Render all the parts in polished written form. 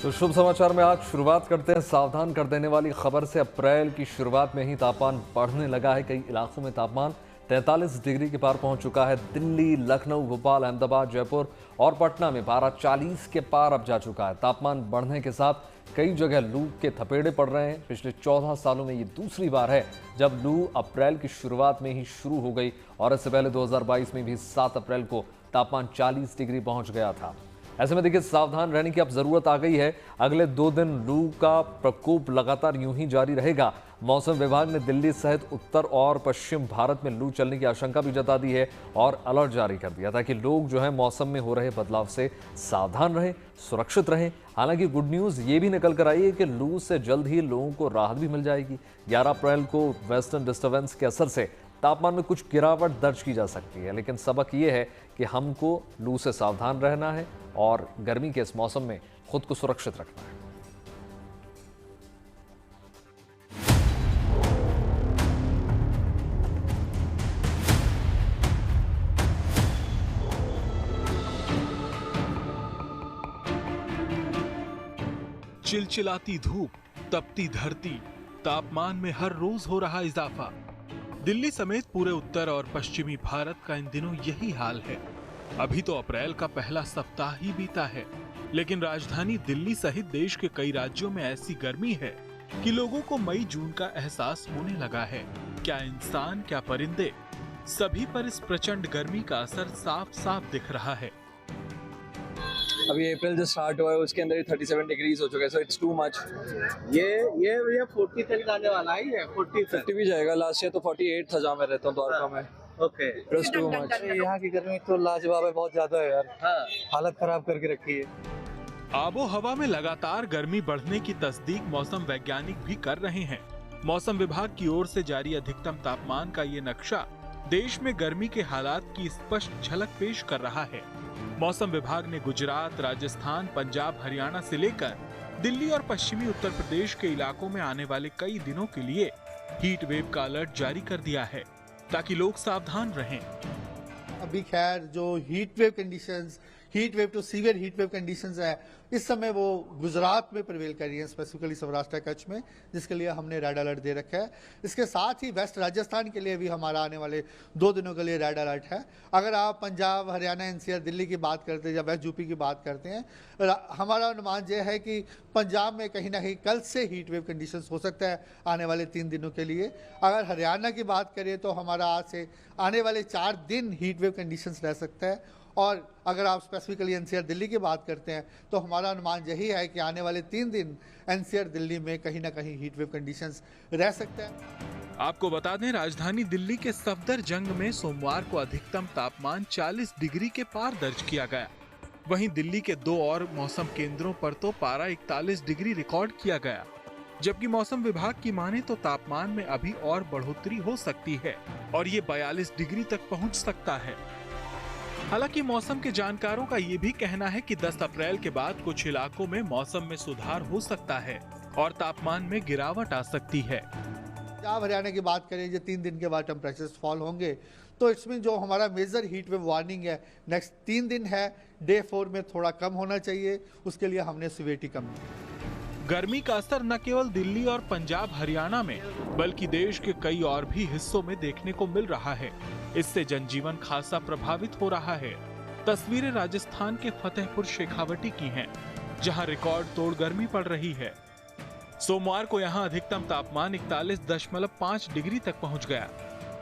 तो शुभ समाचार में आज शुरुआत करते हैं सावधान कर देने वाली खबर से। अप्रैल की शुरुआत में ही तापमान बढ़ने लगा है। कई इलाकों में तापमान 43 डिग्री के पार पहुंच चुका है। दिल्ली, लखनऊ, भोपाल, अहमदाबाद, जयपुर और पटना में पारा 40 के पार अब जा चुका है। तापमान बढ़ने के साथ कई जगह लू के थपेड़े पड़ रहे हैं। पिछले 14 सालों में ये दूसरी बार है जब लू अप्रैल की शुरुआत में ही शुरू हो गई और इससे पहले 2022 में भी 7 अप्रैल को तापमान 40 डिग्री पहुंच गया था। ऐसे में देखिए, सावधान रहने की अब जरूरत आ गई है। अगले 2 दिन लू का प्रकोप लगातार यूं ही जारी रहेगा। मौसम विभाग ने दिल्ली सहित उत्तर और पश्चिम भारत में लू चलने की आशंका भी जता दी है और अलर्ट जारी कर दिया ताकि लोग जो है मौसम में हो रहे बदलाव से सावधान रहें, सुरक्षित रहें। हालांकि गुड न्यूज़ ये भी निकल कर आई है कि लू से जल्द ही लोगों को राहत भी मिल जाएगी। 11 अप्रैल को वेस्टर्न डिस्टर्बेंस के असर से तापमान में कुछ गिरावट दर्ज की जा सकती है, लेकिन सबक ये है कि हमको लू से सावधान रहना है और गर्मी के इस मौसम में खुद को सुरक्षित रखना है। चिलचिलाती धूप, तपती धरती, तापमान में हर रोज हो रहा इजाफा। दिल्ली समेत पूरे उत्तर और पश्चिमी भारत का इन दिनों यही हाल है। अभी तो अप्रैल का पहला सप्ताह ही बीता है, लेकिन राजधानी दिल्ली सहित देश के कई राज्यों में ऐसी गर्मी है कि लोगों को मई जून का एहसास होने लगा है। क्या इंसान, क्या परिंदे, सभी पर इस प्रचंड गर्मी का असर साफ साफ दिख रहा है। अभी अप्रैल जो स्टार्ट हुआ है उसके अंदर ही 37 डिग्रीज हो चुका है, सो इट्स टू मच। ये 40 तक जाने वाला है। ये 50 भी जाएगा। लास्ट ईयर तो 48 था जहाँ मैं रहता हूँ, द्वारका में। Okay, it's too much. यहाँ की गर्मी तो लाजवाब है, बहुत ज्यादा है यार। हाँ। हालत खराब करके रखी है। आबो हवा में लगातार गर्मी बढ़ने की तस्दीक मौसम वैज्ञानिक भी कर रहे हैं। मौसम विभाग की ओर से जारी अधिकतम तापमान का ये नक्शा देश में गर्मी के हालात की स्पष्ट झलक पेश कर रहा है। मौसम विभाग ने गुजरात, राजस्थान, पंजाब, हरियाणा से लेकर दिल्ली और पश्चिमी उत्तर प्रदेश के इलाकों में आने वाले कई दिनों के लिए हीट वेव का अलर्ट जारी कर दिया है ताकि लोग सावधान रहें। अभी खैर जो heat wave to severe heat wave conditions है, इस समय वो गुजरात में प्रिवेल कर रही है, स्पेसिफिकली सौराष्ट्र कच्छ में, जिसके लिए हमने रेड अलर्ट दे रखा है। इसके साथ ही वेस्ट राजस्थान के लिए भी हमारा आने वाले 2 दिनों के लिए रेड अलर्ट है। अगर आप पंजाब, हरियाणा, एनसीआर, दिल्ली की बात करते हैं या वेस्ट यूपी की बात करते हैं, हमारा अनुमान यह है कि पंजाब में कहीं ना कहीं कल से हीट वेव कंडीशंस हो सकता है आने वाले 3 दिनों के लिए। अगर हरियाणा की बात करें तो हमारा आज से आने वाले 4 दिन हीट वेव कंडीशंस रह सकता है। और अगर आप स्पेसिफिकली एनसीआर दिल्ली की बात करते हैं तो हमारा अनुमान यही है कि आने वाले 3 दिन एनसीआर दिल्ली में कहीं ना कहीं हीट वेव कंडीशंस रह सकते हैं। आपको बता दें, राजधानी दिल्ली के सफदरजंग में सोमवार को अधिकतम तापमान 40 डिग्री के पार दर्ज किया गया। वहीं दिल्ली के 2 और मौसम केंद्रों पर तो पारा 41 डिग्री रिकॉर्ड किया गया। जबकि मौसम विभाग की माने तो तापमान में अभी और बढ़ोतरी हो सकती है और ये 42 डिग्री तक पहुंच सकता है। हालांकि मौसम के जानकारों का ये भी कहना है कि 10 अप्रैल के बाद कुछ इलाकों में मौसम में सुधार हो सकता है और तापमान में गिरावट आ सकती है। पंजाब हरियाणा की बात करें, जो 3 दिन के बाद टेम्परेचर फॉल होंगे तो इसमें जो हमारा मेजर हीट वेव वार्निंग है नेक्स्ट 3 दिन है, डे 4 में थोड़ा कम होना चाहिए। उसके लिए हमने सिवियरिटी कम की। गर्मी का असर न केवल दिल्ली और पंजाब हरियाणा में बल्कि देश के कई और भी हिस्सों में देखने को मिल रहा है। इससे जनजीवन खासा प्रभावित हो रहा है। तस्वीरें राजस्थान के फतेहपुर शेखावटी की हैं, जहां रिकॉर्ड तोड़ गर्मी पड़ रही है। सोमवार को यहां अधिकतम तापमान 41.5 डिग्री तक पहुंच गया।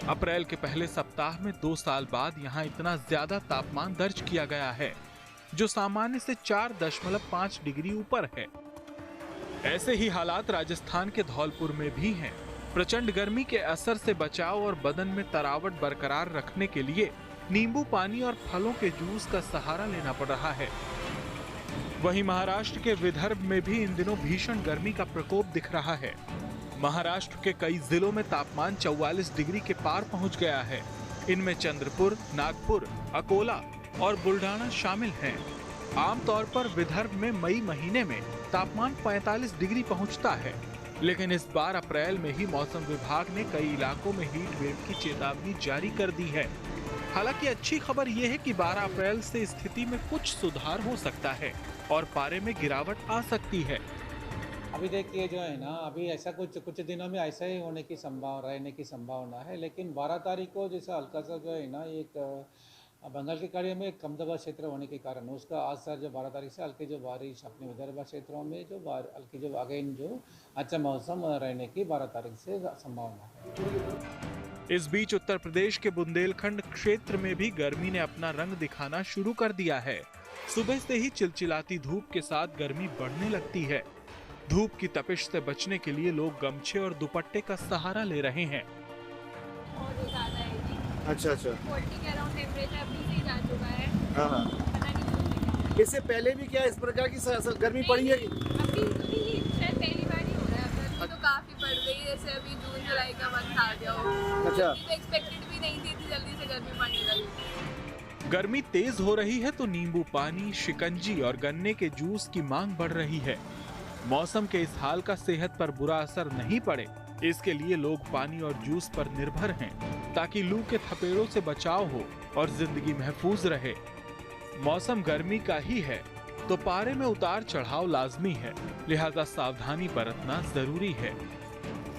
अप्रैल के पहले सप्ताह में 2 साल बाद यहां इतना ज्यादा तापमान दर्ज किया गया है, जो सामान्य से 4.5 डिग्री ऊपर है। ऐसे ही हालात राजस्थान के धौलपुर में भी हैं। प्रचंड गर्मी के असर से बचाव और बदन में तरावट बरकरार रखने के लिए नींबू पानी और फलों के जूस का सहारा लेना पड़ रहा है। वहीं महाराष्ट्र के विदर्भ में भी इन दिनों भीषण गर्मी का प्रकोप दिख रहा है। महाराष्ट्र के कई जिलों में तापमान 44 डिग्री के पार पहुंच गया है। इनमें चंद्रपुर, नागपुर, अकोला और बुल्ढाना शामिल हैं। आमतौर पर विदर्भ में मई महीने में तापमान 45 डिग्री पहुंचता है, लेकिन इस बार अप्रैल में ही मौसम विभाग ने कई इलाकों में हीट वेव की चेतावनी जारी कर दी है। हालांकि अच्छी खबर यह है कि 12 अप्रैल से स्थिति में कुछ सुधार हो सकता है। और पारे में गिरावट आ सकती है। अभी देखिए जो है ना, अभी ऐसा कुछ दिनों में ऐसा ही होने की रहने की संभावना है, लेकिन 12 तारीख को जैसा हल्का सा जो है ना एक बंगाल की खाड़ी में कम दबाव क्षेत्र होने के कारण उसका असर जो 12 तारीख से हल्की जो बारिश अपने विदर्भ क्षेत्रों में जो हल्की जो अगेन जो अच्छा मौसम रहने की 12 तारीख से संभावना है। इस बीच उत्तर प्रदेश के बुंदेलखंड क्षेत्र में भी गर्मी ने अपना रंग दिखाना शुरू कर दिया है। सुबह से ही चिलचिलाती धूप के साथ गर्मी बढ़ने लगती है। धूप की तपिश से बचने के लिए लोग गमछे और दुपट्टे का सहारा ले रहे हैं। बहुत ज्यादा है जी। अच्छा 40 के अराउंड टेम्परेचर अभी से जा चुका है। हाँ। पता नहीं चलता है। इससे पहले भी क्या इस प्रकार की गर्मी पड़ी है? अभी शायद पहली बार ही हो रहा है। गर्मी तो काफी बढ़ गई है, जैसे अभी जून जुलाई का मंथ आ गया हो। अच्छा। तो एक्सपेक्टेड भी नहीं थी इतनी जल्दी से गर्मी पड़ने लगी। गर्मी तेज हो रही है तो नींबू पानी, शिकंजी और गन्ने के जूस की मांग बढ़ रही है। मौसम के इस हाल का सेहत पर बुरा असर नहीं पड़े, इसके लिए लोग पानी और जूस पर निर्भर हैं, ताकि लू के थपेड़ों से बचाव हो और जिंदगी महफूज रहे। मौसम गर्मी का ही है तो पारे में उतार चढ़ाव लाजमी है, लिहाजा सावधानी बरतना जरूरी है।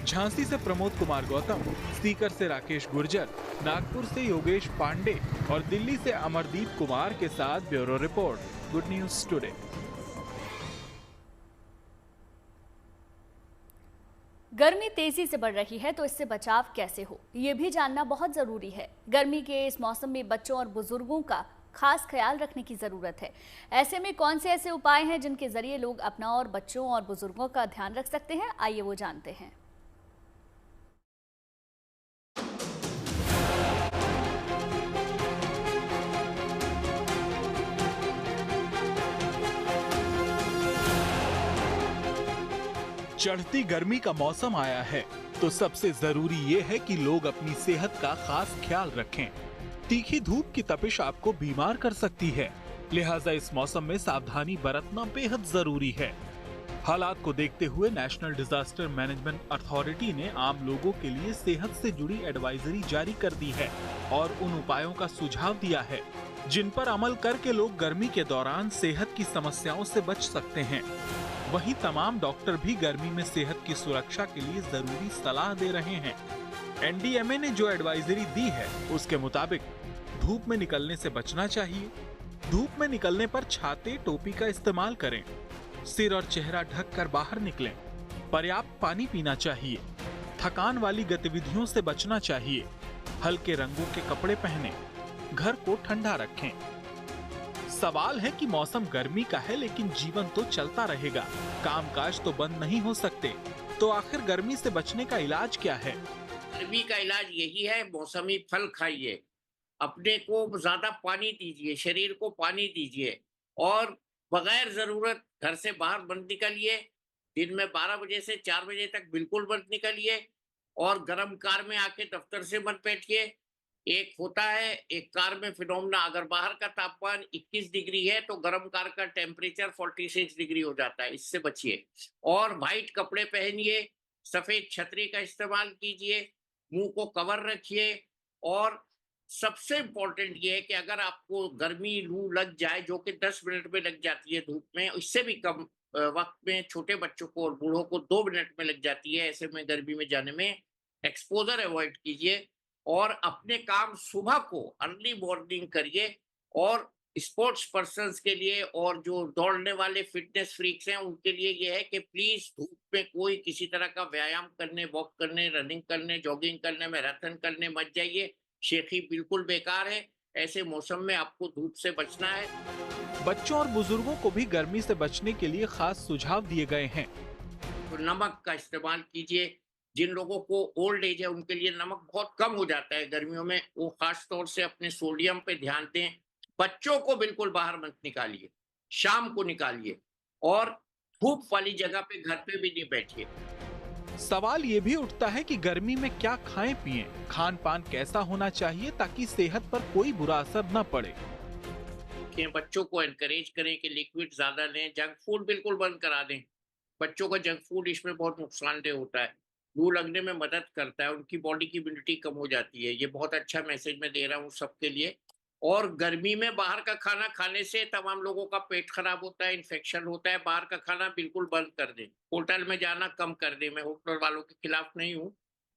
झांसी से प्रमोद कुमार गौतम, सीकर से राकेश गुर्जर, नागपुर से योगेश पांडे और दिल्ली से अमरदीप कुमार के साथ bureau report, good news today. गर्मी तेजी से बढ़ रही है तो इससे बचाव कैसे हो, ये भी जानना बहुत जरूरी है। गर्मी के इस मौसम में बच्चों और बुजुर्गों का खास ख्याल रखने की जरूरत है। ऐसे में कौन से ऐसे उपाय हैं जिनके जरिए लोग अपना और बच्चों और बुजुर्गों का ध्यान रख सकते हैं, आइए वो जानते हैं। चढ़ती गर्मी का मौसम आया है तो सबसे जरूरी ये है कि लोग अपनी सेहत का खास ख्याल रखें। तीखी धूप की तपिश आपको बीमार कर सकती है, लिहाजा इस मौसम में सावधानी बरतना बेहद जरूरी है। हालात को देखते हुए नेशनल डिजास्टर मैनेजमेंट अथॉरिटी ने आम लोगों के लिए सेहत से जुड़ी एडवाइजरी जारी कर दी है और उन उपायों का सुझाव दिया है जिन पर अमल करके लोग गर्मी के दौरान सेहत की समस्याओं से बच सकते हैं। वहीं तमाम डॉक्टर भी गर्मी में सेहत की सुरक्षा के लिए जरूरी सलाह दे रहे हैं। एनडीएमए ने जो एडवाइजरी दी है उसके मुताबिक धूप में निकलने से बचना चाहिए। धूप में निकलने पर छाते, टोपी का इस्तेमाल करें। सिर और चेहरा ढककर बाहर निकलें। पर्याप्त पानी पीना चाहिए। थकान वाली गतिविधियों से बचना चाहिए। हल्के रंगों के कपड़े पहनें। घर को ठंडा रखें। सवाल है कि मौसम गर्मी का है लेकिन जीवन तो चलता रहेगा, कामकाज तो बंद नहीं हो सकते, तो आखिर गर्मी से बचने का इलाज क्या है? गर्मी का इलाज यही है, मौसमी फल खाइए, अपने को ज्यादा पानी दीजिए, शरीर को पानी दीजिए और बगैर जरूरत घर से बाहर मत निकलिए। दिन में 12 बजे से 4 बजे तक बिल्कुल मत निकलिए और गर्म कार में आके दफ्तर से मत बैठिए। एक होता है एक कार में फिनोमेना, अगर बाहर का तापमान 21 डिग्री है तो गर्म कार का टेम्परेचर 46 डिग्री हो जाता है, इससे बचिए। और वाइट कपड़े पहनिए, सफेद छतरी का इस्तेमाल कीजिए, मुंह को कवर रखिए और सबसे इम्पोर्टेंट ये है कि अगर आपको गर्मी लू लग जाए, जो कि 10 मिनट में लग जाती है धूप में, इससे भी कम वक्त में छोटे बच्चों को और बूढ़ों को 2 मिनट में लग जाती है, ऐसे में गर्मी में जाने में एक्सपोजर अवॉइड कीजिए और अपने काम सुबह को अर्ली मॉर्निंग करिए। और स्पोर्ट्स पर्सन्स के लिए और जो दौड़ने वाले फिटनेस फ्रीक्स हैं उनके लिए ये है कि प्लीज धूप में कोई किसी तरह का व्यायाम करने, वॉक करने, रनिंग करने, जॉगिंग करने, मैराथन करने मत जाइए। शेखी बिल्कुल बेकार है। ऐसे मौसम में आपको धूप से बचना है। बच्चों और बुजुर्गों को भी गर्मी से बचने के लिए खास सुझाव दिए गए हैं। तो नमक का इस्तेमाल कीजिए। जिन लोगों को ओल्ड एज है उनके लिए नमक बहुत कम हो जाता है गर्मियों में, वो खास तौर से अपने सोडियम पे ध्यान दें। बच्चों को बिल्कुल बाहर मत निकालिए, शाम को निकालिए और धूप वाली जगह पे घर पे भी नहीं बैठिए। सवाल ये भी उठता है कि गर्मी में क्या खाएं पिएं, खान पान कैसा होना चाहिए ताकि सेहत पर कोई बुरा असर न पड़े। बच्चों को एनकरेज करें कि लिक्विड ज्यादा लें, जंक फूड बिल्कुल बंद करा दें। बच्चों का जंक फूड इसमें बहुत नुकसानदेह होता है, लू लगने में मदद करता है, उनकी बॉडी की इम्यूनिटी कम हो जाती है। ये बहुत अच्छा मैसेज मैं दे रहा हूँ सबके लिए। और गर्मी में बाहर का खाना खाने से तमाम लोगों का पेट खराब होता है, इन्फेक्शन होता है। बाहर का खाना बिल्कुल बंद कर दें, होटल में जाना कम कर दें। मैं होटल वालों के खिलाफ नहीं हूँ,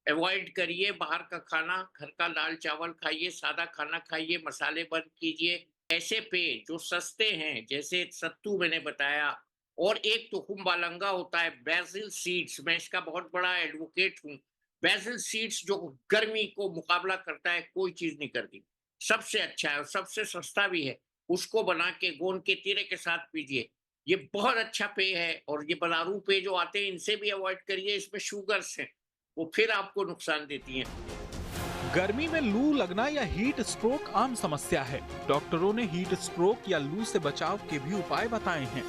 अवॉइड करिए बाहर का खाना। घर का दाल चावल खाइए, सादा खाना खाइए, मसाले बंद कीजिए। ऐसे पेय जो सस्ते हैं, जैसे सत्तू मैंने बताया, और एक तुखुम बालंगा होता है बेसिल सीड्स, मैं इसका बहुत बड़ा एडवोकेट हूँ। बेसिल सीड्स जो गर्मी को मुकाबला करता है, कोई चीज नहीं करती, सबसे अच्छा है और सबसे सस्ता भी है। उसको बना के गोंद के तीरे के साथ पीजिए, ये बहुत अच्छा पेय है। और ये बनारू पेय जो आते हैं, इनसे भी अवॉइड करिए, इसमें शुगर्स हैं, वो फिर आपको नुकसान देती हैं। गर्मी में लू लगना या हीट स्ट्रोक आम समस्या है। डॉक्टरों ने हीट स्ट्रोक या लू से बचाव के भी उपाय बताए हैं।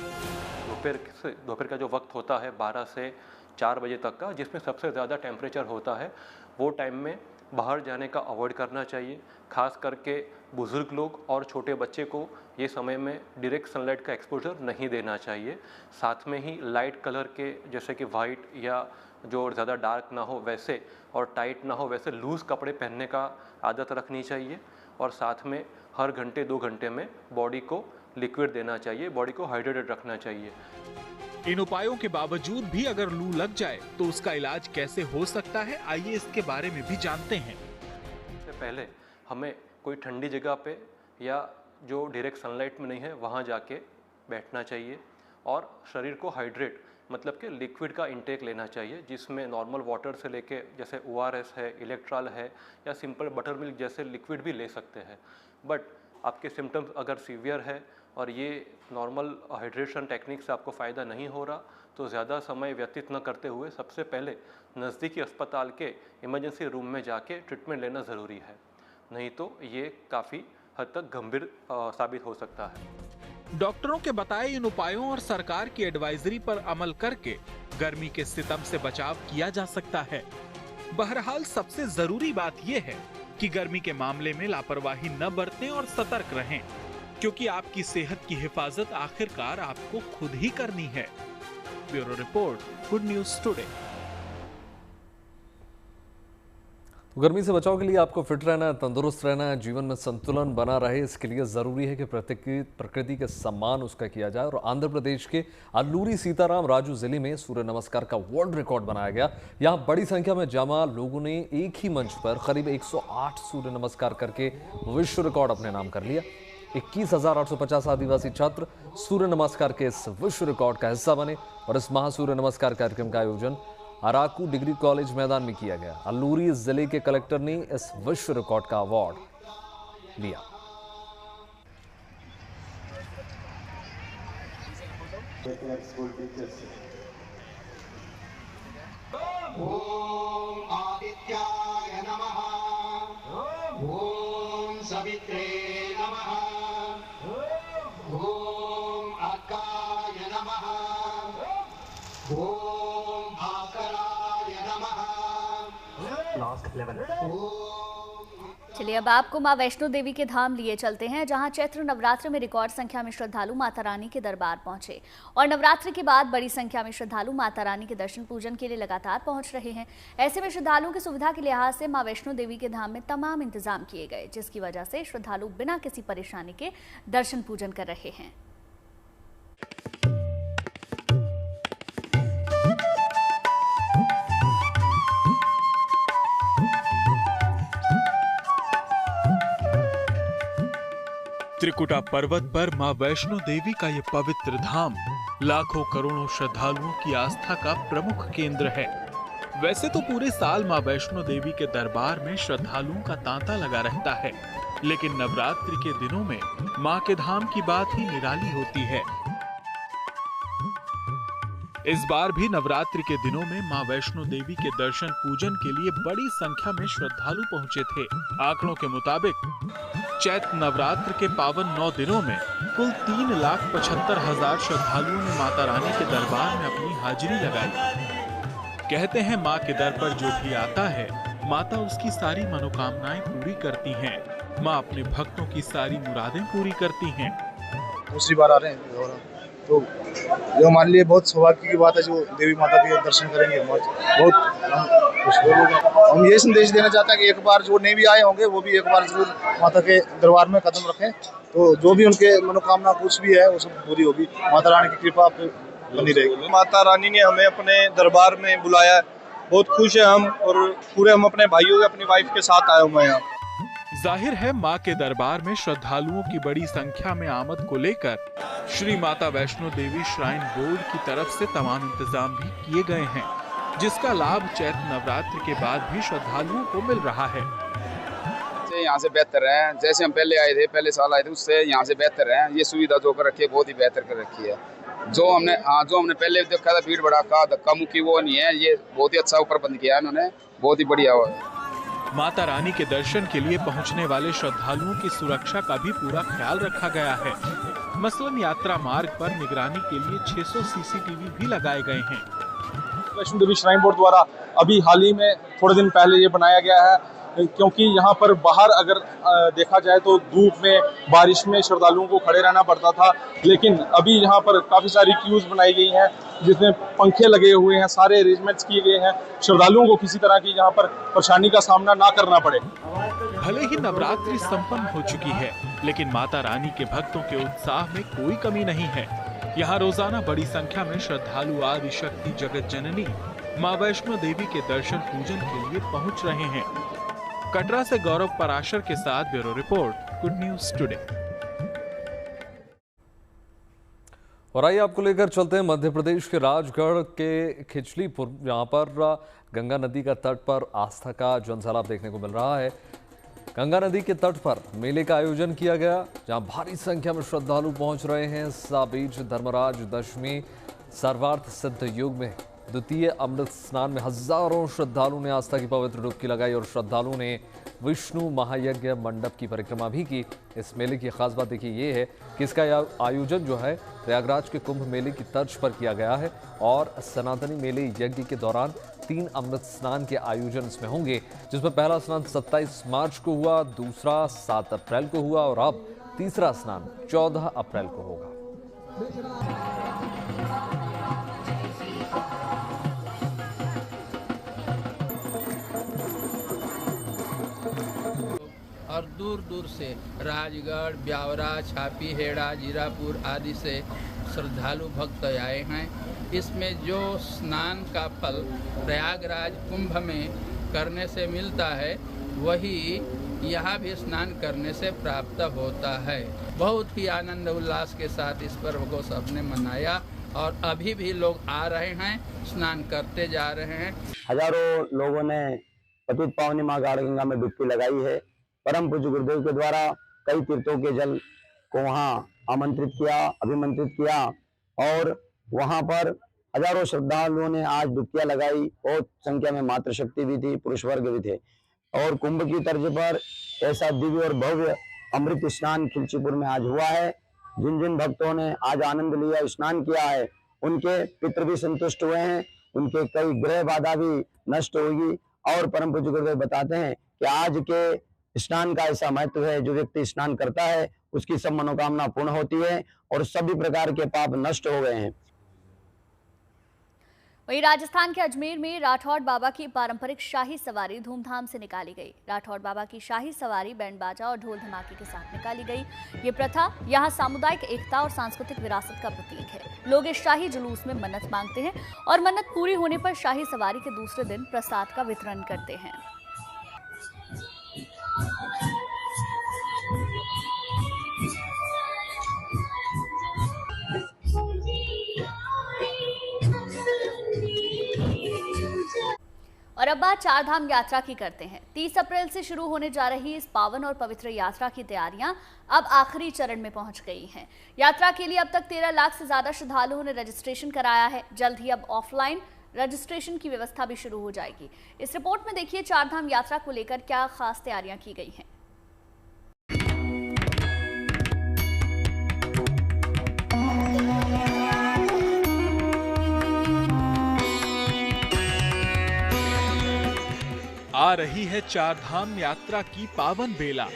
दोपहर का जो वक्त होता है 12 से 4 बजे तक का, जिसमें सबसे ज़्यादा टेम्परेचर होता है, वो टाइम में बाहर जाने का अवॉइड करना चाहिए। खास करके बुज़ुर्ग लोग और छोटे बच्चे को ये समय में डायरेक्ट सनलाइट का एक्सपोजर नहीं देना चाहिए। साथ में ही लाइट कलर के, जैसे कि वाइट या जो ज़्यादा डार्क ना हो वैसे और टाइट ना हो वैसे लूज़ कपड़े पहनने का आदत रखनी चाहिए। और साथ में हर घंटे 2 घंटे में बॉडी को लिक्विड देना चाहिए, बॉडी को हाइड्रेटेड रखना चाहिए। इन उपायों के बावजूद भी अगर लू लग जाए तो उसका इलाज कैसे हो सकता है, आइए इसके बारे में भी जानते हैं। इससे पहले हमें कोई ठंडी जगह पे या जो डायरेक्ट सनलाइट में नहीं है वहाँ जाके बैठना चाहिए और शरीर को हाइड्रेट मतलब कि लिक्विड का इंटेक लेना चाहिए, जिसमें नॉर्मल वाटर से लेके जैसे ORS है, इलेक्ट्रॉल है या सिंपल बटर मिल्क जैसे लिक्विड भी ले सकते हैं। बट आपके सिम्टम्स अगर सीवियर है और ये नॉर्मल हाइड्रेशन टेक्निक से आपको फ़ायदा नहीं हो रहा, तो ज़्यादा समय व्यतीत न करते हुए सबसे पहले नज़दीकी अस्पताल के इमरजेंसी रूम में जाके ट्रीटमेंट लेना ज़रूरी है, नहीं तो ये काफ़ी हद तक गंभीर साबित हो सकता है। डॉक्टरों के बताए इन उपायों और सरकार की एडवाइजरी पर अमल करके गर्मी के सितम से बचाव किया जा सकता है। बहरहाल सबसे जरूरी बात यह है कि गर्मी के मामले में लापरवाही न बरतें और सतर्क रहें, क्योंकि आपकी सेहत की हिफाजत आखिरकार आपको खुद ही करनी है। Bureau report, good news today. गर्मी से बचाव के लिए आपको फिट रहना है, तंदुरुस्त रहना है, जीवन में संतुलन बना रहे, इसके लिए ज़रूरी है कि प्रकृति के सम्मान उसका किया जाए। और आंध्र प्रदेश के अल्लूरी सीताराम राजू जिले में सूर्य नमस्कार का वर्ल्ड रिकॉर्ड बनाया गया। यहाँ बड़ी संख्या में जमा लोगों ने एक ही मंच पर करीब 108 सूर्य नमस्कार करके विश्व रिकॉर्ड अपने नाम कर लिया। 21,850 आदिवासी छात्र सूर्य नमस्कार के इस विश्व रिकॉर्ड का हिस्सा बने और इस महासूर्य नमस्कार कार्यक्रम का आयोजन अराकू डिग्री कॉलेज मैदान में किया गया। अल्लूरी जिले के कलेक्टर ने इस विश्व रिकॉर्ड का अवार्ड लिया। ओम आदित्याय नमः, ओम सवित्रे नमः, ओम अर्काय नमः, ओम भास्कराय नमः। चलिए अब आपको मां वैष्णो देवी के धाम लिए चलते हैं, जहां चैत्र नवरात्र में रिकॉर्ड संख्या में श्रद्धालु माता रानी के दरबार पहुंचे और नवरात्र के बाद बड़ी संख्या में श्रद्धालु माता रानी के दर्शन पूजन के लिए लगातार पहुंच रहे हैं। ऐसे में श्रद्धालुओं की सुविधा के लिहाज से मां वैष्णो देवी के धाम में तमाम इंतजाम किए गए, जिसकी वजह से श्रद्धालु बिना किसी परेशानी के दर्शन पूजन कर रहे हैं। त्रिकुटा पर्वत पर मां वैष्णो देवी का ये पवित्र धाम लाखों करोड़ों श्रद्धालुओं की आस्था का प्रमुख केंद्र है। वैसे तो पूरे साल मां वैष्णो देवी के दरबार में श्रद्धालुओं का तांता लगा रहता है, लेकिन नवरात्रि के दिनों में मां के धाम की बात ही निराली होती है। इस बार भी नवरात्रि के दिनों में मां वैष्णो देवी के दर्शन पूजन के लिए बड़ी संख्या में श्रद्धालु पहुंचे थे। आंकड़ों के मुताबिक चैत्र नवरात्र के पावन 9 दिनों में कुल 3,75,000 श्रद्धालुओं ने माता रानी के दरबार में अपनी हाजिरी लगाई। कहते हैं मां के दर पर जो भी आता है, माता उसकी सारी मनोकामनाएं पूरी करती हैं। मां अपने भक्तों की सारी मुरादें पूरी करती हैं। दूसरी बार आ रहे हैं और तो जो हमारे लिए बहुत सौभाग्य की बात है, जो देवी माता के दर्शन करेंगे हम आज बहुत खुश होंगे। हम ये संदेश देना चाहते हैं कि एक बार जो नहीं भी आए होंगे वो भी एक बार जरूर माता के दरबार में कदम रखें, तो जो भी उनके मनोकामना कुछ भी है वो सब पूरी होगी। माता रानी की कृपा पे बनी रहेगी। माता रानी ने हमें अपने दरबार में बुलाया, बहुत खुश है हम, और पूरे हम अपने भाइयों के अपनी वाइफ के साथ आए हुए हैं यहाँ। जाहिर है मां के दरबार में श्रद्धालुओं की बड़ी संख्या में आमद को लेकर श्री माता वैष्णो देवी श्राइन बोर्ड की तरफ से तमाम इंतजाम भी किए गए हैं, जिसका लाभ चैत्र नवरात्र के बाद भी श्रद्धालुओं को मिल रहा है। यहाँ से बेहतर है, जैसे हम पहले आए थे, पहले साल आए थे, उससे यहाँ से बेहतर है। ये सुविधा जो कर रखी है बहुत ही बेहतर कर रखी है। जो हमने पहले देखा था भीड़ भड़का धक्का मुक्की वो नहीं है, ये बहुत ही अच्छा प्रबंध किया है इन्होंने, बहुत ही बढ़िया हुआ। माता रानी के दर्शन के लिए पहुंचने वाले श्रद्धालुओं की सुरक्षा का भी पूरा ख्याल रखा गया है। मसलन यात्रा मार्ग पर निगरानी के लिए 600 सीसीटीवी भी लगाए गए हैं। वैष्णो देवी श्राइन बोर्ड द्वारा अभी हाल ही में थोड़े दिन पहले ये बनाया गया है, क्योंकि यहाँ पर बाहर अगर देखा जाए तो धूप में बारिश में श्रद्धालुओं को खड़े रहना पड़ता था, लेकिन अभी यहाँ पर काफ़ी सारी क्यूज बनाई गई हैं जिसमें पंखे लगे हुए हैं, सारे अरेंजमेंट्स किए गए हैं, श्रद्धालुओं को किसी तरह की यहाँ पर परेशानी का सामना ना करना पड़े। भले ही नवरात्रि संपन्न हो चुकी है, लेकिन माता रानी के भक्तों के उत्साह में कोई कमी नहीं है। यहाँ रोजाना बड़ी संख्या में श्रद्धालु आदि शक्ति जगत जननी माँ वैष्णो देवी के दर्शन पूजन के लिए पहुँच रहे हैं। कटरा से गौरव पराशर के साथ bureau report, good news today. और आइए आपको लेकर चलते हैं मध्य प्रदेश के राजगढ़ के खिचलीपुर, यहाँ पर गंगा नदी का तट पर आस्था का जनसैलाब देखने को मिल रहा है। गंगा नदी के तट पर मेले का आयोजन किया गया, जहां भारी संख्या में श्रद्धालु पहुंच रहे हैं। इस बीच धर्मराज दशमी सर्वार्थ सिद्ध युग में द्वितीय अमृत स्नान में हजारों श्रद्धालुओं ने आस्था की पवित्र डुबकी लगाई और श्रद्धालुओं ने विष्णु महायज्ञ मंडप की परिक्रमा भी की। इस मेले की खास बात देखिए ये है कि इसका आयोजन जो है प्रयागराज के कुंभ मेले की तर्ज पर किया गया है और सनातनी मेले यज्ञ के दौरान 3 अमृत स्नान के आयोजन इसमें होंगे, जिसमें पहला स्नान 27 मार्च को हुआ, दूसरा 7 अप्रैल को हुआ और अब तीसरा स्नान 14 अप्रैल को होगा। और दूर दूर से राजगढ़, ब्यावरा, छापी, हेड़ा, जीरापुर आदि से श्रद्धालु भक्त आए हैं। इसमें जो स्नान का फल प्रयागराज कुंभ में करने से मिलता है, वही यहाँ भी स्नान करने से प्राप्त होता है। बहुत ही आनंद उल्लास के साथ इस पर्व को सबने मनाया और अभी भी लोग आ रहे हैं, स्नान करते जा रहे हैं। हजारों लोगों ने पतित पावनी माँ गाढ़ गंगा में डुबकी लगाई है। परम पूज्य गुरुदेव के द्वारा कई तीर्थों के जल को वहाँ आमंत्रित किया, अभिमंत्रित किया और वहाँ पर हजारों श्रद्धालुओं ने आज डुबकियां लगाई। बहुत संख्या में मातृशक्ति भी थी, पुरुष वर्ग भी थे और कुंभ की तर्ज पर ऐसा दिव्य और भव्य अमृत स्नान खिलचीपुर में आज हुआ है। जिन जिन भक्तों ने आज आनंद लिया, स्नान किया है, उनके पितृ भी संतुष्ट हुए हैं, उनके कई ग्रह बाधा भी नष्ट होगी। और परम पूज्य गुरुदेव बताते हैं कि आज के स्नान का ऐसा महत्व है, जो व्यक्ति स्नान करता है उसकी सब मनोकामना पूर्ण होती है और सभी प्रकार के पाप नष्ट हो गए हैं। वहीं राजस्थान के अजमेर में राठौड़ बाबा की पारंपरिक शाही सवारी धूमधाम से निकाली गई। राठौड़ बाबा की शाही सवारी बैंड बाजा और ढोल धमाके के साथ निकाली गई। ये प्रथा यहाँ सामुदायिक एकता और सांस्कृतिक विरासत का प्रतीक है। लोग इस शाही जुलूस में मन्नत मांगते हैं और मन्नत पूरी होने पर शाही सवारी के दूसरे दिन प्रसाद का वितरण करते हैं। और अब बात चार धाम यात्रा की करते हैं। 30 अप्रैल से शुरू होने जा रही इस पावन और पवित्र यात्रा की तैयारियां अब आखिरी चरण में पहुंच गई हैं। यात्रा के लिए अब तक 13 लाख से ज्यादा श्रद्धालुओं ने रजिस्ट्रेशन कराया है। जल्द ही अब ऑफलाइन रजिस्ट्रेशन की व्यवस्था भी शुरू हो जाएगी। इस रिपोर्ट में देखिए चार धाम यात्रा को लेकर क्या खास तैयारियां की गई हैं। आ रही है चार धाम यात्रा की पावन बेला।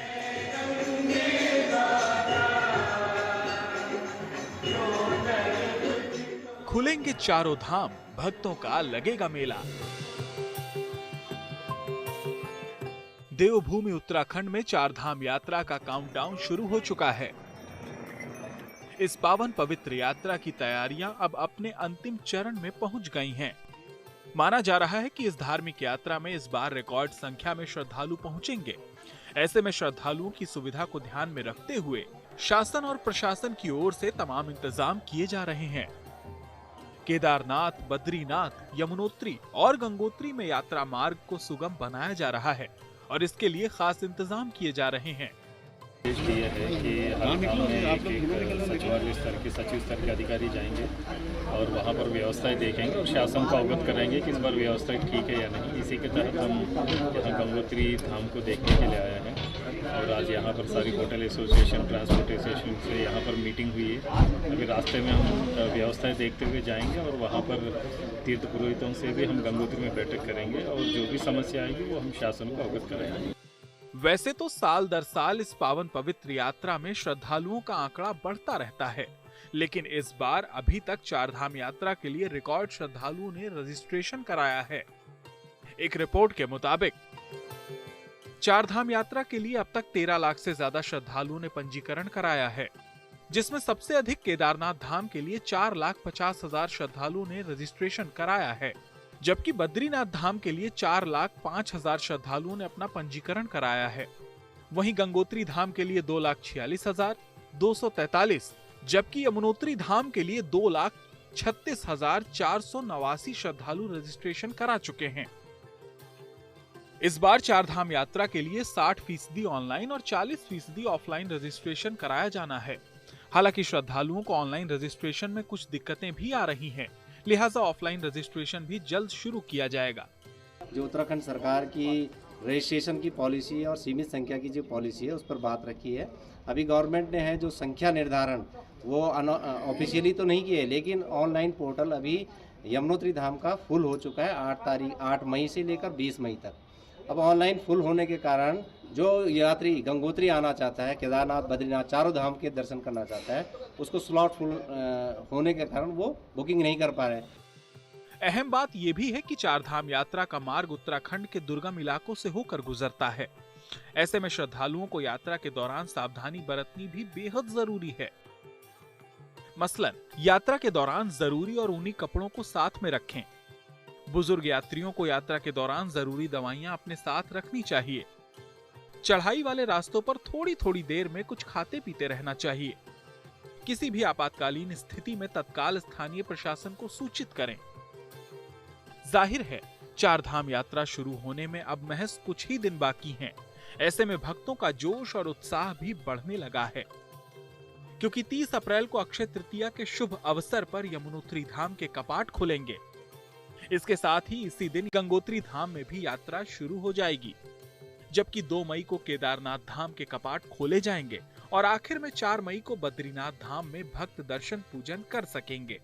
खुलेंगे चारों धाम, भक्तों का लगेगा मेला। देवभूमि उत्तराखंड में चार धाम यात्रा का काउंटडाउन शुरू हो चुका है। इस पावन पवित्र यात्रा की तैयारियां अब अपने अंतिम चरण में पहुंच गई हैं। माना जा रहा है कि इस धार्मिक यात्रा में इस बार रिकॉर्ड संख्या में श्रद्धालु पहुंचेंगे। ऐसे में श्रद्धालुओं की सुविधा को ध्यान में रखते हुए शासन और प्रशासन की ओर से तमाम इंतजाम किए जा रहे हैं। केदारनाथ, बद्रीनाथ, यमुनोत्री और गंगोत्री में यात्रा मार्ग को सुगम बनाया जा रहा है और इसके लिए खास इंतजाम किए जा रहे हैं। ये है कि हर गाँव में एक सचिवालय स्तर के सचिव स्तर के अधिकारी जाएंगे और वहाँ पर व्यवस्थाएं देखेंगे और शासन को अवगत कराएंगे कि इस बार व्यवस्था ठीक है या नहीं। इसी के तहत हम यहाँ गंगोत्री धाम को देखने के लिए आए हैं और आज यहाँ पर सारी होटल एसोसिएशन, ट्रांसपोर्ट एसोसिएशन से यहाँ पर मीटिंग हुई है। अभी रास्ते में हम व्यवस्थाएँ देखते हुए जाएंगे और वहाँ पर तीर्थ पुरोहितों से भी हम गंगोत्री में बैठक करेंगे और जो भी समस्या आएगी वो हम शासन को अवगत कराएंगे। वैसे तो साल दर साल इस पावन पवित्र यात्रा में श्रद्धालुओं का आंकड़ा बढ़ता रहता है, लेकिन इस बार अभी तक चार धाम यात्रा के लिए रिकॉर्ड श्रद्धालुओं ने रजिस्ट्रेशन कराया है। एक रिपोर्ट के मुताबिक चार धाम यात्रा के लिए अब तक 13 लाख से ज्यादा श्रद्धालुओं ने पंजीकरण कराया है, जिसमें सबसे अधिक केदारनाथ धाम के लिए 4,50,000 श्रद्धालुओं ने रजिस्ट्रेशन कराया है, जबकि बद्रीनाथ धाम के लिए 4,05,000 श्रद्धालुओं ने अपना पंजीकरण कराया है। वहीं गंगोत्री धाम के लिए 2,46,243, जबकि यमुनोत्री धाम के लिए 2,36,489 श्रद्धालु रजिस्ट्रेशन करा चुके हैं। इस बार चार धाम यात्रा के लिए 60% ऑनलाइन और 40% ऑफलाइन रजिस्ट्रेशन कराया जाना है। हालांकि श्रद्धालुओं को ऑनलाइन रजिस्ट्रेशन में कुछ दिक्कतें भी आ रही हैं, लिहाजा ऑफलाइन रजिस्ट्रेशन भी जल्द शुरू किया जाएगा। जो उत्तराखंड सरकार की रजिस्ट्रेशन की पॉलिसी है और सीमित संख्या की जो पॉलिसी है उस पर बात रखी है। अभी गवर्नमेंट ने है जो संख्या निर्धारण वो ऑफिशियली तो नहीं किए, लेकिन ऑनलाइन पोर्टल अभी यमुनोत्री धाम का फुल हो चुका है 8 मई से लेकर 20 मई तक। अब ऑनलाइन फुल होने के कारण जो यात्री गंगोत्री आना चाहता है, केदारनाथ, बद्रीनाथ चारों धाम के दर्शन करना चाहता है, उसको स्लॉट फुल होने के कारण वो बुकिंग नहीं कर पा रहे। अहम बात यह भी है कि चार धाम यात्रा का मार्ग उत्तराखंड के दुर्गम इलाकों से होकर गुजरता है। ऐसे में श्रद्धालुओं को यात्रा के दौरान सावधानी बरतनी भी बेहद जरूरी है। मसलन यात्रा के दौरान जरूरी और ऊनी कपड़ों को साथ में रखें। बुजुर्ग यात्रियों को यात्रा के दौरान जरूरी दवाइयां अपने साथ रखनी चाहिए। चढ़ाई वाले रास्तों पर थोड़ी थोड़ी देर में कुछ खाते पीते रहना चाहिए। किसी भी आपातकालीन स्थिति में तत्काल स्थानीय प्रशासन को सूचित करें। जाहिर है चार धाम यात्रा शुरू होने में अब महज कुछ ही दिन बाकी हैं। ऐसे में भक्तों का जोश और उत्साह भी बढ़ने लगा है, क्योंकि 30 अप्रैल को अक्षय तृतीया के शुभ अवसर पर यमुनोत्री धाम के कपाट खुलेंगे। इसके साथ ही इसी दिन गंगोत्री धाम में भी यात्रा शुरू हो जाएगी, जबकि 2 मई को केदारनाथ धाम के कपाट खोले जाएंगे और आखिर में 4 मई को बद्रीनाथ धाम में भक्त दर्शन पूजन कर सकेंगे।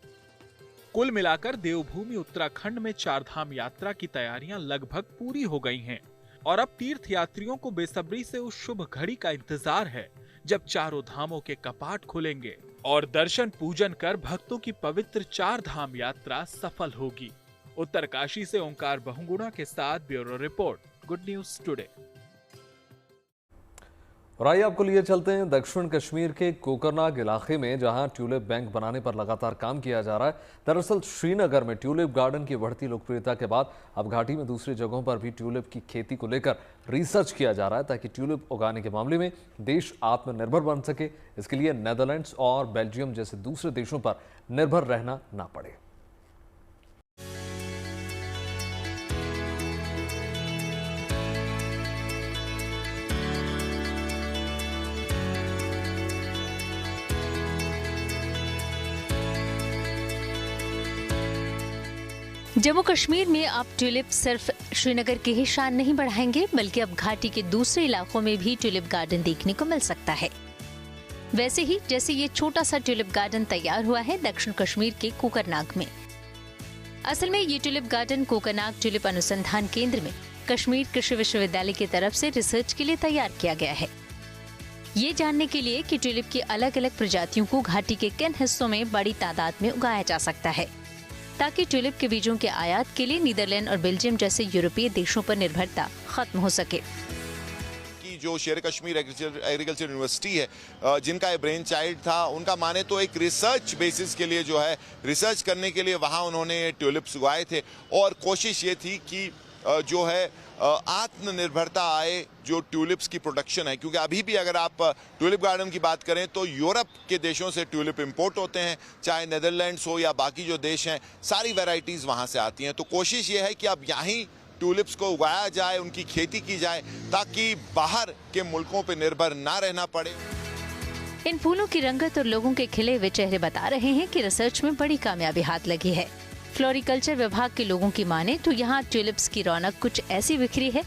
कुल मिलाकर देवभूमि उत्तराखंड में चार धाम यात्रा की तैयारियां लगभग पूरी हो गई हैं और अब तीर्थ यात्रियों को बेसब्री से उस शुभ घड़ी का इंतजार है जब चारों धामों के कपाट खुलेंगे और दर्शन पूजन कर भक्तों की पवित्र चार धाम यात्रा सफल होगी। उत्तरकाशी से ओंकार बहुगुणा के साथ bureau report, good news today. और आइए आपको लिए चलते हैं दक्षिण कश्मीर के कोकरनाग इलाके में, जहां ट्यूलिप बैंक बनाने पर लगातार काम किया जा रहा है। दरअसल श्रीनगर में ट्यूलिप गार्डन की बढ़ती लोकप्रियता के बाद अब घाटी में दूसरी जगहों पर भी ट्यूलिप की खेती को लेकर रिसर्च किया जा रहा है, ताकि ट्यूलिप उगाने के मामले में देश आत्मनिर्भर बन सके। इसके लिए नेदरलैंड्स और बेल्जियम जैसे दूसरे देशों पर निर्भर रहना ना पड़े। जम्मू कश्मीर में अब ट्यूलिप सिर्फ श्रीनगर की ही शान नहीं बढ़ाएंगे, बल्कि अब घाटी के दूसरे इलाकों में भी ट्यूलिप गार्डन देखने को मिल सकता है। वैसे ही जैसे ये छोटा सा ट्यूलिप गार्डन तैयार हुआ है दक्षिण कश्मीर के कोकरनाग में। असल में ये ट्यूलिप गार्डन कोकरनाग ट्यूलिप अनुसंधान केंद्र में कश्मीर कृषि विश्वविद्यालय की तरफ से रिसर्च के लिए तैयार किया गया है। ये जानने के लिए कि ट्यूलिप की अलग अलग प्रजातियों को घाटी के किन हिस्सों में बड़ी तादाद में उगाया जा सकता है। ताकि ट्यूलिप के बीजों के आयात के लिए नीदरलैंड और बेल्जियम जैसे यूरोपीय देशों पर निर्भरता खत्म हो सके। जो शेर कश्मीर एग्रीकल्चर यूनिवर्सिटी है, जिनका ये ब्रेन चाइल्ड था, उनका माने तो एक रिसर्च बेसिस के लिए जो है रिसर्च करने के लिए वहाँ उन्होंने ट्यूलिप्स उगाए थे और कोशिश ये थी कि जो है आत्मनिर्भरता आए जो ट्यूलिप्स की प्रोडक्शन है, क्योंकि अभी भी अगर आप ट्यूलिप गार्डन की बात करें तो यूरोप के देशों से ट्यूलिप इंपोर्ट होते हैं, चाहे नेदरलैंड्स हो या बाकी जो देश हैं, सारी वैरायटीज़ वहाँ से आती हैं। तो कोशिश ये है कि अब यहाँ ट्यूलिप्स को उगाया जाए, उनकी खेती की जाए, ताकि बाहर के मुल्कों पर निर्भर ना रहना पड़े। इन फूलों की रंगत और लोगों के खिले हुए चेहरे बता रहे हैं कि रिसर्च में बड़ी कामयाबी हाथ लगी है। फ्लोरिकल्चर विभाग के लोगों की माने तो यहाँ ट्यूलिप्स की रौनक कुछ ऐसी बिखरी है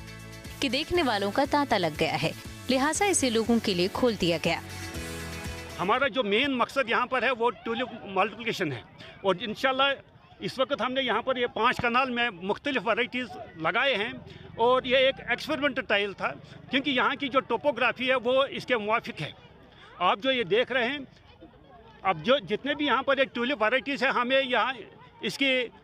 कि देखने वालों का तांता लग गया है, लिहाजा इसे लोगों के लिए खोल दिया गया। हमारा जो मेन मकसद यहाँ पर है वो ट्यूलिप मल्टीप्लिकेशन है और इंशाल्लाह इस वक्त हमने यहाँ पर ये 5 कनाल में मुख्तलिफ वैरायटीज़ लगाए हैं और ये एक एक्सपेरिमेंटल ट्रायल था, क्योंकि यहाँ की जो टोपोग्राफी है वो इसके मुवाफिक है। आप जो ये देख रहे हैं, अब जो जितने भी यहाँ पर ट्यूलिप वैरायटीज़ है, हमें यहाँ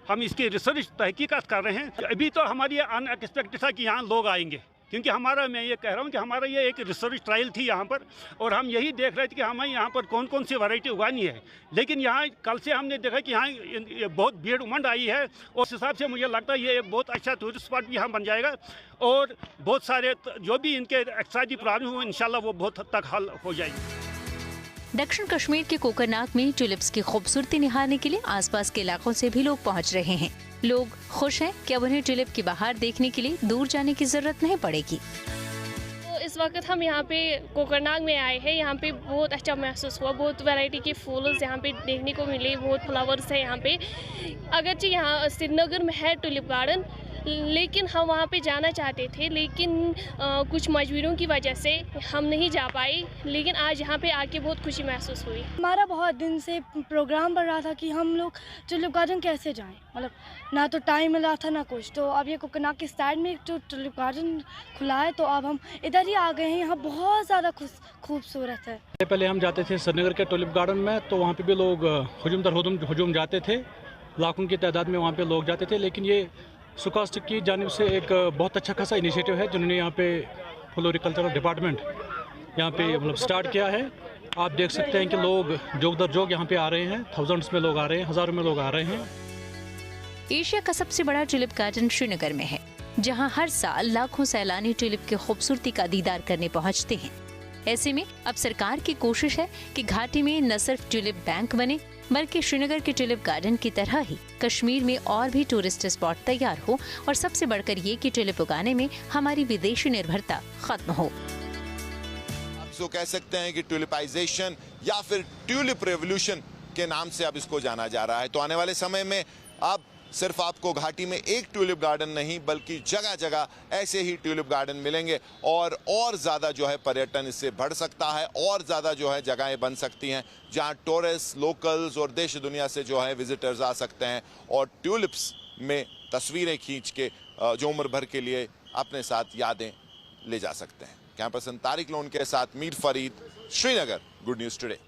हम इसकी रिसर्च तहकीकात कर रहे हैं। अभी तो हमारी अनएक्सपेक्टेड था कि यहाँ लोग आएंगे, क्योंकि मैं ये कह रहा हूँ कि हमारा ये एक रिसर्च ट्रायल थी यहाँ पर और हम यही देख रहे थे कि हमें यहाँ पर कौन कौन सी वैरायटी उगानी है। लेकिन यहाँ कल से हमने देखा कि यहाँ बहुत भीड़ उमंड आई है और उस हिसाब से मुझे लगता है ये एक बहुत अच्छा टूरिस्ट स्पॉट भी यहाँ बन जाएगा और बहुत सारे जो भी इनके एक्साइटी प्रॉब्लम हो इंशाल्लाह वो बहुत हद तक हल हो जाएगी। दक्षिण कश्मीर के कोकरनाग में ट्यूलिप्स की खूबसूरती निहारने के लिए आसपास के इलाकों से भी लोग पहुंच रहे हैं। लोग खुश हैं कि अब उन्हें ट्यूलिप की बहार देखने के लिए दूर जाने की जरूरत नहीं पड़ेगी। तो इस वक्त हम यहाँ पे कोकरनाग में आए हैं। यहाँ पे बहुत अच्छा महसूस हुआ, बहुत वैरायटी के फूल यहाँ पे देखने को मिले, बहुत फ्लावर्स है यहाँ पे। अगरचे यहाँ श्रीनगर में है ट्यूलिप गार्डन, लेकिन हम वहाँ पे जाना चाहते थे, लेकिन कुछ मजबूरियों की वजह से हम नहीं जा पाए। लेकिन आज यहाँ पे आके बहुत खुशी महसूस हुई। हमारा बहुत दिन से प्रोग्राम बन रहा था कि हम लोग ट्यूलिप गार्डन कैसे जाएं, मतलब ना तो टाइम मिल रहा था ना कुछ। तो अब ये कोकरनाग के साइड में जो ट्यूलिप गार्डन खुला है तो अब हम इधर ही आ गए हैं। यहाँ बहुत ज़्यादा खूबसूरत है। पहले हम जाते थे श्रीनगर के ट्यूलिप गार्डन में, तो वहाँ पे भी लोग हुजूम जाते थे, लाखों की तादाद में वहाँ पे लोग जाते थे। लेकिन ये सुकास्टिक की जानिब से एक बहुत अच्छा खासा इनिशिएटिव है जिन्होंने यहाँ पे फ्लोरिकल्चरल डिपार्टमेंट यहाँ पे मतलब स्टार्ट किया है। आप देख सकते हैं कि लोग जोग दर जोग यहाँ पे आ रहे हैं, थाउजेंड्स में लोग आ रहे हैं, हजारों में लोग आ रहे हैं। एशिया का सबसे बड़ा ट्यूलिप गार्डन श्रीनगर में है, जहाँ हर साल लाखों सैलानी ट्यूलिप की खूबसूरती का दीदार करने पहुँचते हैं। ऐसे में अब सरकार की कोशिश है कि घाटी में न सिर्फ ट्यूलिप बैंक बने, बल्कि श्रीनगर के ट्यूलिप गार्डन की तरह ही कश्मीर में और भी टूरिस्ट स्पॉट तैयार हो और सबसे बढ़कर ये कि ट्यूलिप उगाने में हमारी विदेशी निर्भरता खत्म हो। आप इसको कह सकते हैं कि ट्यूलिपाइजेशन या फिर ट्यूलिप रेवोल्यूशन के नाम से अब इसको जाना जा रहा है। तो आने वाले समय में अब सिर्फ आपको घाटी में एक ट्यूलिप गार्डन नहीं बल्कि जगह जगह ऐसे ही ट्यूलिप गार्डन मिलेंगे और ज़्यादा जो है पर्यटन इससे बढ़ सकता है और ज़्यादा जो है जगहें बन सकती हैं जहां टूरिस्ट, लोकल्स और देश दुनिया से जो है विजिटर्स आ सकते हैं और ट्यूलिप्स में तस्वीरें खींच के जो उम्र भर के लिए अपने साथ यादें ले जा सकते हैं। कैमरा पर्सन तारिक लोन के साथ Mir Farid, Srinagar, good news today.